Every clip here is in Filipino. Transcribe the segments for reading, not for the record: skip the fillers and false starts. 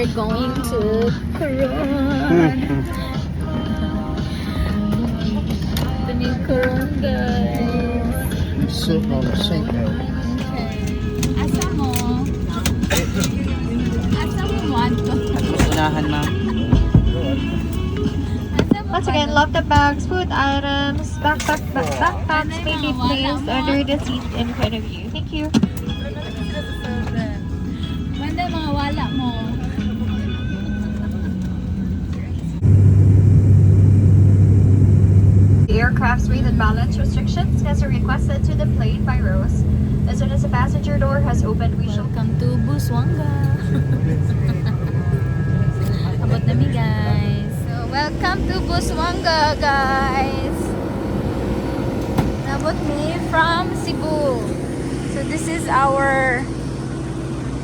we're going to Coron. The new Coron, guys. Sitting on the sink now. Okay. Asa mo? Asa mo want to? Unahan, ma'am. Once again, love the bags, food items, backpacks may be placed under the seats in front of you. Thank you. Manda mga wala mo. The aircraft's weight and balance restrictions are requested to the plane by rows. As soon as the passenger door has opened, we shall Welcome to Buswanga. Abot na mi, guys. So, welcome to Buswanga, guys. Abot mi from Cebu. So, this is our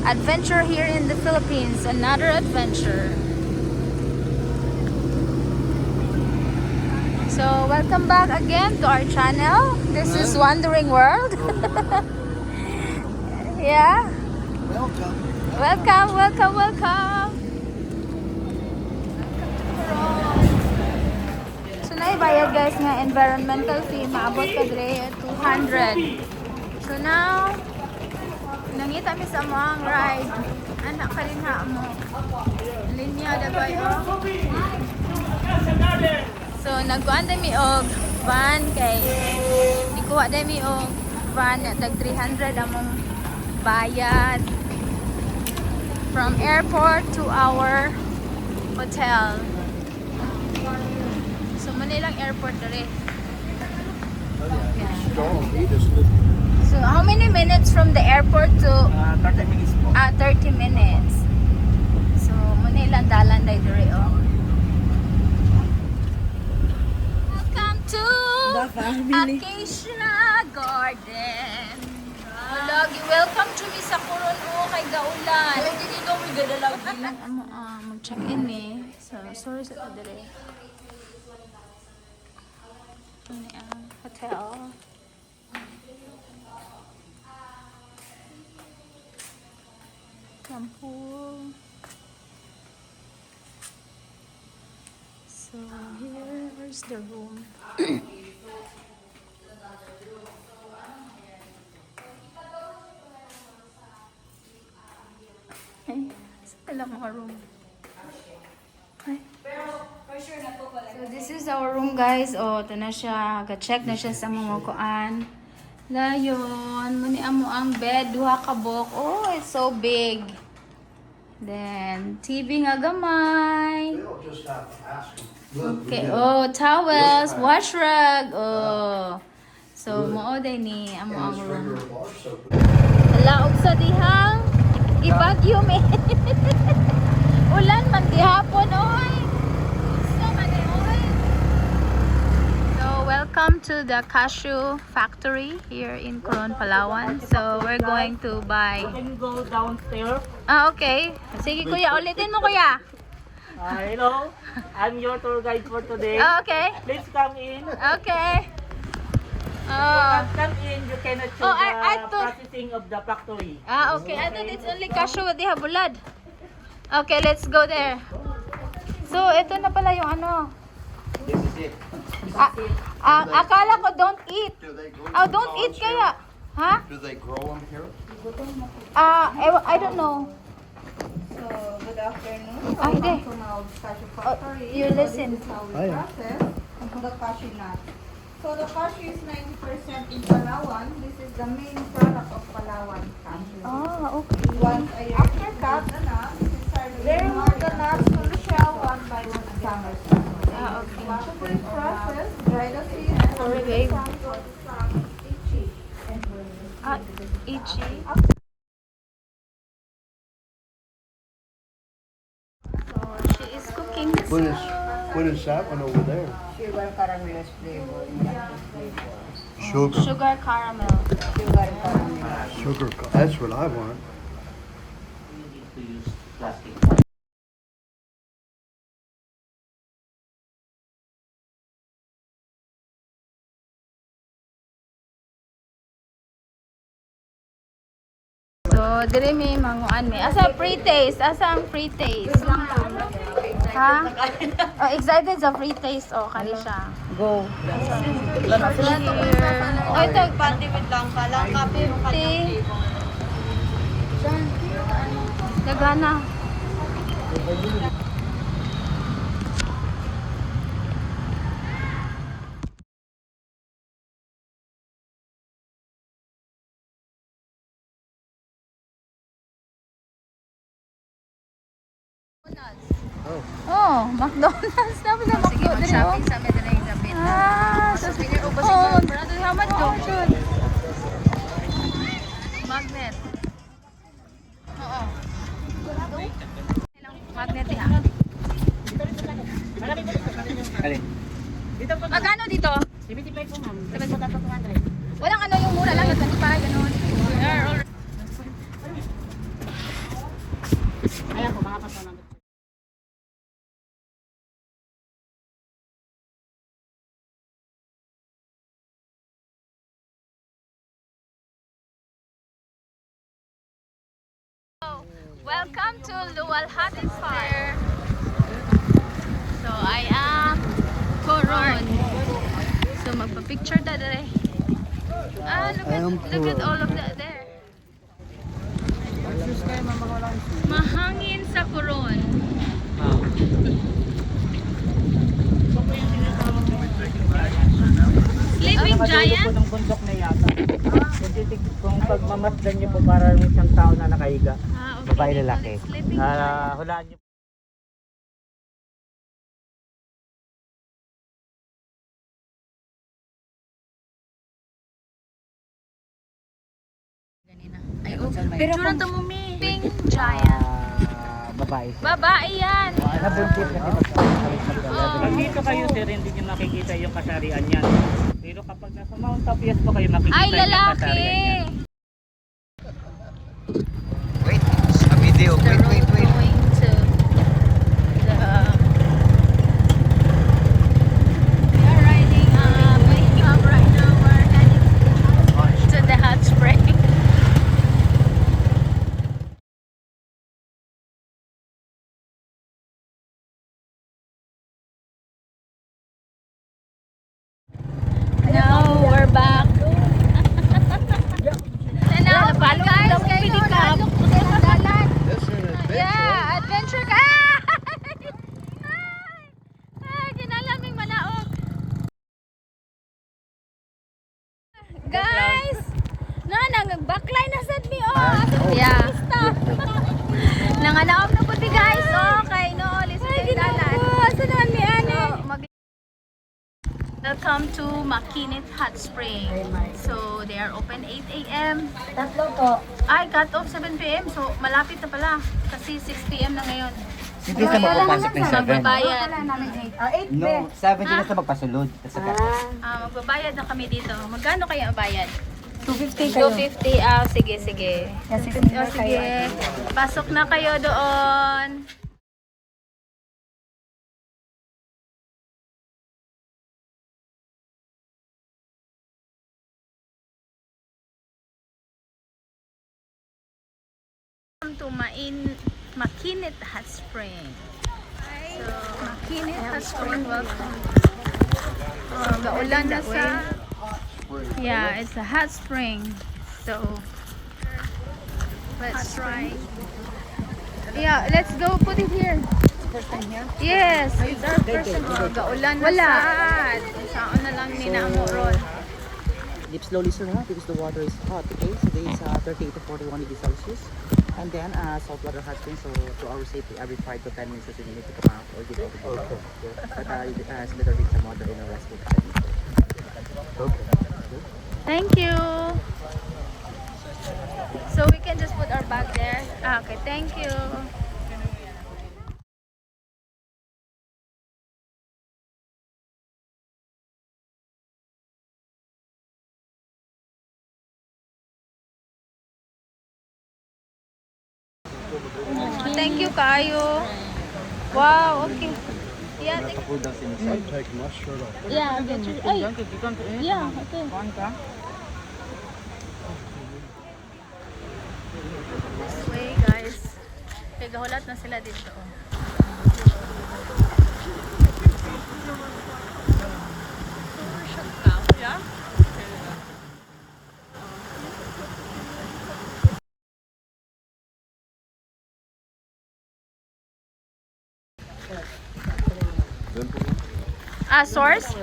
adventure here in the Philippines. Another adventure. So, welcome back again to our channel. This is Wandering World. Yeah. Welcome. Welcome, welcome, welcome. So, naibayad guys nga environmental fee. Maabot ka dre 200. So, now, nangita mi sa mga ride. Anak ka rin ha mo. Linya, diba yun? So, nagkuhan din mi og van kay nikuha din mi og van na tag 300 among bayad from airport to our hotel. So, Manilang airport dali. So, how many minutes from the airport to 30 minutes po. 30 minutes. So, Manila dalan day diri oh. Welcome to Acacia Garden. Lagi welcome to mi sa Coron o kay Gaulan. Hindi ko mi gadalaw din. Mag-check-in eh. So, sorry sa diri. Ano ang hotel? Pool. So here's the room. Ay, saan lang mga room? Ay. So this is our room guys. Oh, ito na siya. Ga-check na siya sa mga kuan. Dayon, muni amo ang bed, duha ka bok. Oh, it's so big. Then, TV nga gamay. They'll just have to ask them. Okay, oh, towels, wash rag. Oh. So, mao day ni amo ang room. Laog sa dihang ibagyo me. Ulan man gihapon oy. So man oy. So, welcome to the cashew factory here in Coron, Palawan. So, we're going to buy. Can you go downstairs? Okay. Sige kuya, ulitin mo kuya. Hello, I'm your tour guide for today. Okay. Please come in. Okay. Come in, you cannot choose Oh, I the thought- processing of the factory. Okay. I thought it's only cashew with the bulad. Okay, let's go there. So, ito na pala yung ano. This is it. Akala ko don't eat. Do they grow Oh, don't eat kaya. Ha? Do they grow them here? I don't know. So, good afternoon. Hindi. Welcome to our cashew Oh, factory. you listen. This is how we Hi. process the cashew nut. So, the cashew is 90% in Palawan. This is the main product of Palawan cashew. Okay. Once a year, after cut the nut, they remove the nuts from the shell one by one in summer. Okay. After this process, dry the seeds and Sorry, the babe. sun for the sun itchy. Itchy. So, she is cooking this. What is that one over there? Sugar caramel flavor. Sugar. Sugar caramel. Sugar caramel. Sugar. That's what I want. You need to use plastic. So, dire mi manguan mi. Asa pre-taste? Asa ang pre-taste? Ha? Oh, excited sa pre-taste. Oh, kani siya. Go. Oh, ito. Pati with lang ka lang. Kape mo ka lang. Gagana. Oh, McDonald's. Dapat na McDonald's. Shopping sa Medellin sa Vietnam. Ah, so sige. Oh, brother, how much go? Magnet. Oo. Magnet ha. Magkano dito? 75 po ma'am. 200. Walang ano yung mura lang, yung 25, ganun. Ayan po, mga paso namin. Welcome to Luwalhati Fair. So I am Coron. So magpa-picture ta dire. Ah, look at all of that there. Mahangin sa Coron. Sleeping Giant? Ng bundok na yata. Kung pagmamasdan niyo po para may isang tao na nakahiga. Ah, okay. Babae lalaki. Sleeping Giant. Hulaan niyo. Ay, oh, pero kung Sleeping Giant. Babae. Babae yan. Nabuntis kasi pag dito kayo sir, hindi niyo makikita yung kasarian niyan. Pero kapag nasa Mount Tapias po kayo makikita Ay, yung lalaki. kasarian niyan. Wait, a video. Wait. Going to the we are riding waking up right now. We're heading to the hot spring. Now we're back. And now, guys, kayo look sa dalan. This is an adventure. Yeah, adventure ka! Ay, ginalaming malaog. Guys! Backline na sad mi, oh! Yeah. Nangalaog na puti, guys. Okay, no, listen to dalan. Asa naman mi, ano? Welcome to Makinit Hot Spring. So, they are open 8 a.m. Tatlo po. Ay, cut off 7 p.m. So, malapit na pala. Kasi 6 p.m. na ngayon. Hindi ka magpapasok ng 7. Magbabayad. 8 No, 7 din na magpasulod. Magbabayad na kami dito. Magkano kaya ang bayad? 250 kayo. 250. Sige, sige. Yes, Sige. Pasok na kayo doon. Welcome to Makinit Hot Spring. So, Makinit Hot Spring, welcome. Gaulan na sa... Yeah, it's a hot spring. So, let's try. Yeah, let's go put it here. First time here? Yes, it's our first time. Gaulan na sad. Saan na lang ni na ron. Dip slowly sir ha, because the water is hot, okay? So there is 38 to 41 degrees Celsius. And then saltwater hot spring, so to our safety, every 5 to 10 minutes you need to come out or get out of the water. But it's better with some water in a restful setting. Okay. Thank you. So we can just put our bag there. Okay, thank you. Thank you, Kayo. Wow, okay. Yeah, thank you. I'm taking my shirt off. Yeah, get your, ay, yeah, okay. Gahulat na sila dito. Oh. Ah, source?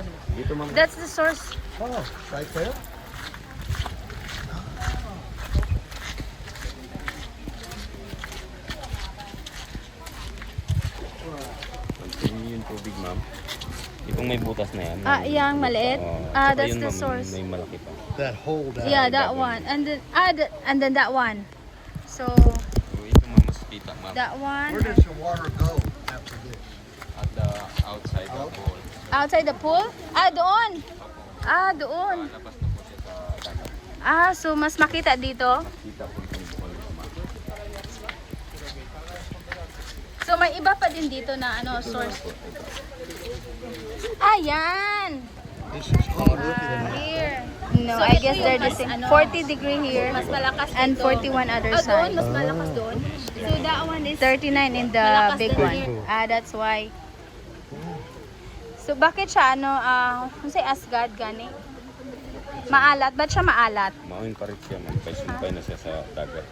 That's the source. Oh, right there? Yung tubig, ma'am. Itong may butas na yan. Ah, yung maliit? Ah, tsaka that's yun, the ma'am, source. May malaki pa. That hole down. Yeah, that one. And then and then that one. So, So, ito ma'am, mas kita, ma'am. that one Where does your water go after this? At the outside the pool. outside the pool? Ah, doon. Ah, doon. Labas na po siya sa dagat. Ah, so mas makita dito. Kita po itong bukol, ma'am. So may iba pa din dito na ano, source. Ah, yan. This is hotter than that. Here. No, So, I ito guess yung they're the mas, same. ano, 40 degree here Mas malakas dito. and 41 other Ah, doon, side. mas malakas doon. So that one is 39 in the Malakas big din one. here. Ah, that's why. So bakit siya ano, kung say asgard gani? Maalat, ba't siya maalat? Mauin pa rin siya, ma'am. Kaya sumpay na siya sa dagat.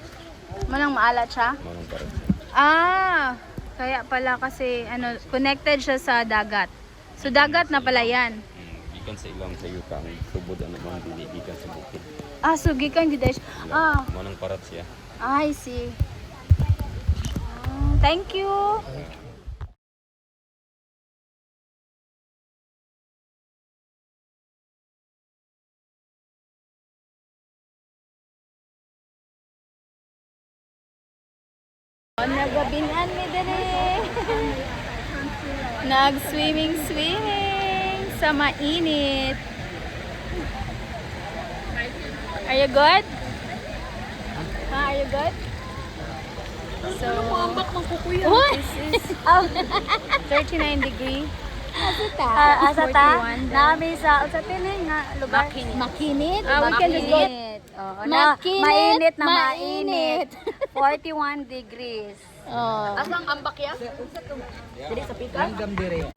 Manang maalat siya? Mauin pa rin siya. Ah, kaya pala kasi ano, connected siya sa dagat. So dagat na pala yan. Gikan sa ilang sa yuta. Ang tubod ano ma'am, dili gikan sa bukid. Ah, so gikan gid siya. Ah, Manang parat siya. I see. Thank you. Nagabinan mi dire. Nag-swimming sa mainit. Are you good? Are you good? So, this is 39 degree. Asata. 41 Nami sa piling nga lugar. Makinit. Ah, we can just go. Oo, Makinit, mainit na mainit. mainit. 41 degrees. Oh. Asang ambak ya? Langgam dire.